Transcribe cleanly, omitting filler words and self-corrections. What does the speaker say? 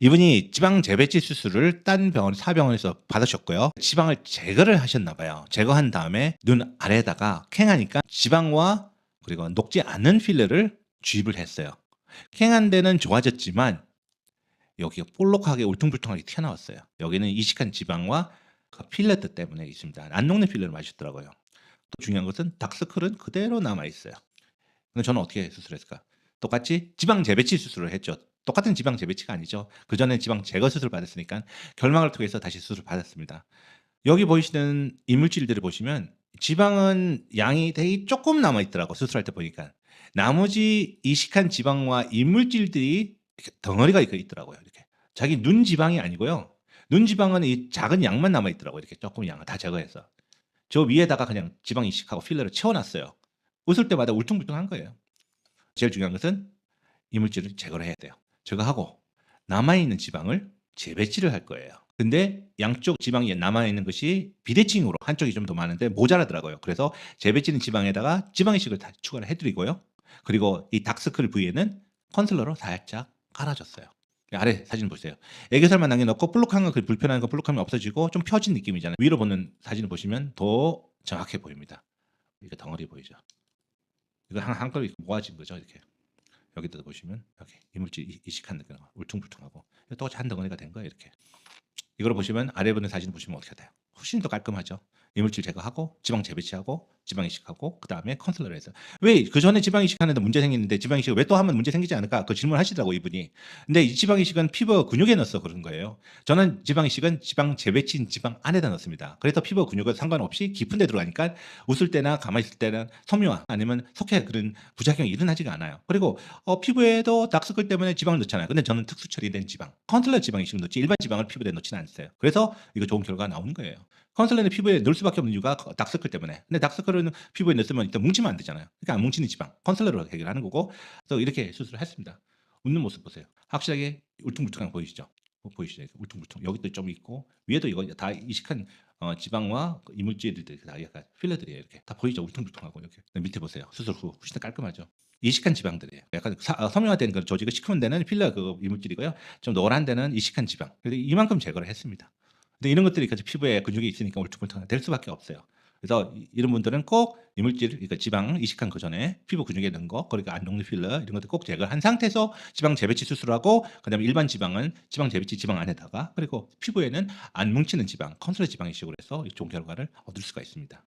이분이 지방 재배치 수술을 딴 병원 사병원에서 받으셨고요. 지방을 제거를 하셨나 봐요. 제거한 다음에 눈 아래에다가 캥하니까 지방과 그리고 녹지 않은 필러를 주입을 했어요. 캥한 데는 좋아졌지만 여기가 볼록하게 울퉁불퉁하게 튀어나왔어요. 여기는 이식한 지방과 그 필러들 때문에 있습니다. 안 녹는 필러를 마셨더라고요. 또 중요한 것은 다크서클은 그대로 남아있어요. 그럼 저는 어떻게 수술했을까? 똑같이 지방 재배치 수술을 했죠. 똑같은 지방 재배치가 아니죠. 그전에 지방 제거 수술 받았으니까 결막을 통해서 다시 수술 받았습니다. 여기 보이시는 이물질들을 보시면 지방은 양이 되게 조금 남아 있더라고, 수술할 때 보니까. 나머지 이식한 지방과 이물질들이 이렇게 덩어리가 이렇게 있더라고요. 이렇게 자기 눈 지방이 아니고요. 눈 지방은 이 작은 양만 남아 있더라고요. 이렇게 조금 양을 다 제거해서 저 위에다가 그냥 지방 이식하고 필러를 채워놨어요. 웃을 때마다 울퉁불퉁한 거예요. 제일 중요한 것은 이물질을 제거를 해야 돼요. 제거하고 남아있는 지방을 재배치를 할 거예요. 근데 양쪽 지방이 남아있는 것이 비대칭으로 한쪽이 좀 더 많은데 모자라더라고요. 그래서 재배치는 지방에다가 지방 이식을 다 추가를 해드리고요. 그리고 이 다크서클 부위에는 컨실러로 살짝 깔아줬어요. 아래 사진 보세요. 애교살만 남겨놓고 볼록한 거, 불편한 거 볼록함이 없어지고 좀 펴진 느낌이잖아요. 위로 보는 사진을 보시면 더 정확해 보입니다. 이거 덩어리 보이죠? 이거 한꺼번에 모아진 거죠, 이렇게. 여기다 보시면 여기 이물질 이식한 느낌, 울퉁불퉁하고 똑같이 한 덩어리가 된 거예요, 이렇게. 이걸 보시면 아래 보는 사진 보시면 어떻게 돼요? 훨씬 더 깔끔하죠. 이물질 제거하고 지방 재배치하고 지방 이식하고 그다음에 컨실러를 해서 왜 그전에 지방 이식하는데 문제 생기는데 지방 이식을 왜 또 하면 문제 생기지 않을까? 그 질문하시더라고 이분이. 근데 이 지방 이식은 피부 근육에 넣어서 그런 거예요. 저는 지방 이식은 지방 재배치인 지방 안에다 넣습니다. 그래서 피부 근육과 상관없이 깊은 데 들어가니까 웃을 때나 가만히 있을 때는 섬유화 아니면 석회 그런 부작용이 일어나지가 않아요. 그리고 피부에도 다크서클 때문에 지방을 넣잖아요. 근데 저는 특수 처리된 지방, 컨실러 지방 이식을 넣지 일반 지방을 피부에 넣지는 않았어요. 그래서 이거 좋은 결과가 나오는 거예요. 컨실러는 피부에 넣을 수밖에 없는 이유가 다크서클 때문에. 근데 다크서클은 피부에 넣으면 일단 뭉치면 안 되잖아요. 그러니까 안 뭉치는 지방, 컨실러로 해결하는 거고. 그래서 이렇게 수술을 했습니다. 웃는 모습 보세요. 확실하게 울퉁불퉁한 거 보이시죠? 보이시죠? 울퉁불퉁. 여기도 좀 있고 위에도 이거 다 이식한 지방과 이물질들이 다 약간 필러들이에요. 이렇게 다 보이죠? 울퉁불퉁하고 이렇게. 밑에 보세요. 수술 후 훨씬 더 깔끔하죠? 이식한 지방들이에요. 약간 섬유화된 그 조직을 시커먼 데는 필러 그 이물질이고요. 좀 노란 데는 이식한 지방. 그래서 이만큼 제거를 했습니다. 근데 이런 것들이 같이 피부에 근육이 있으니까 울퉁불퉁 될 수밖에 없어요. 그래서 이런 분들은 꼭 이물질, 그러니까 지방 이식한 그 전에 피부 근육에 넣은 거, 그러니까 안 녹는 필러 이런 것들 꼭 제거한 상태에서 지방 재배치 수술하고 그다음에 일반 지방은 지방 재배치 지방 안에다가 그리고 피부에는 안 뭉치는 지방, 컨실러 지방 이식으로 해서 좋은 결과를 얻을 수가 있습니다.